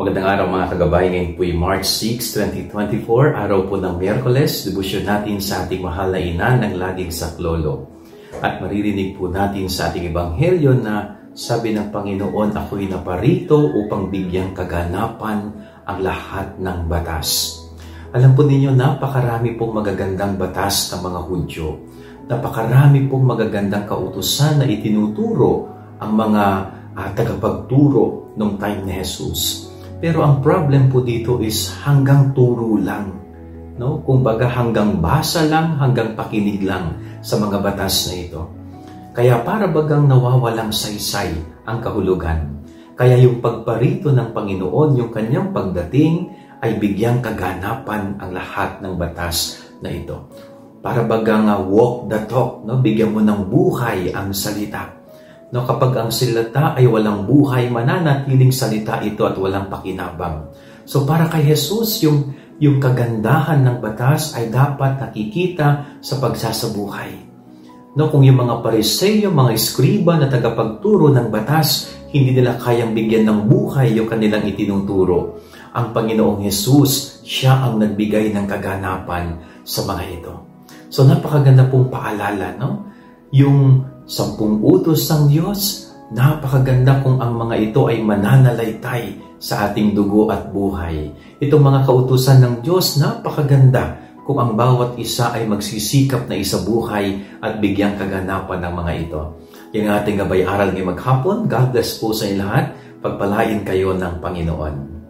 Magandang araw mga kagabay. Ngayon po ay March 6, 2024, araw po ng Miyerkules. Debosyon natin sa ating mahal na ina ng laging saklolo. At maririnig po natin sa ating ebanghelyo na sabi ng Panginoon, ako'y naparito upang bigyang kaganapan ang lahat ng batas. Alam po ninyo, napakarami pong magagandang batas ng mga Hudyo. Napakarami pong magagandang kautusan na itinuturo ang mga tagapagturo nung time ni Jesus. Pero ang problem po dito is hanggang turo lang. No? Kumbaga hanggang basa lang, hanggang pakinig lang sa mga batas na ito. Kaya para bagang nawawalang saysay ang kahulugan. Kaya yung pagparito ng Panginoon, yung kanyang pagdating, ay bigyang kaganapan ang lahat ng batas na ito. Para bagang walk the talk, no? Bigyan mo ng buhay ang salita. No, kapag ang salita ay walang buhay, mananatiling salita ito at walang pakinabang. So para kay Jesus, yung kagandahan ng batas ay dapat nakikita sa pagsasabuhay. No, kung yung mga Pariseo, mga eskriba na tagapagturo ng batas, hindi nila kayang bigyan ng buhay yung kanilang itinuturo. Ang Panginoong Jesus, siya ang nagbigay ng kaganapan sa mga ito. So napakaganda pong paalala, no? Yung 10 utos ng Diyos, napakaganda kung ang mga ito ay mananalaytay sa ating dugo at buhay. Itong mga kautusan ng Diyos, napakaganda kung ang bawat isa ay magsisikap na isabuhay at bigyang kaganapan ng mga ito. Yung ating gabay aral ngayong maghapon, God bless po sa inyo lahat. Pagpalain kayo ng Panginoon.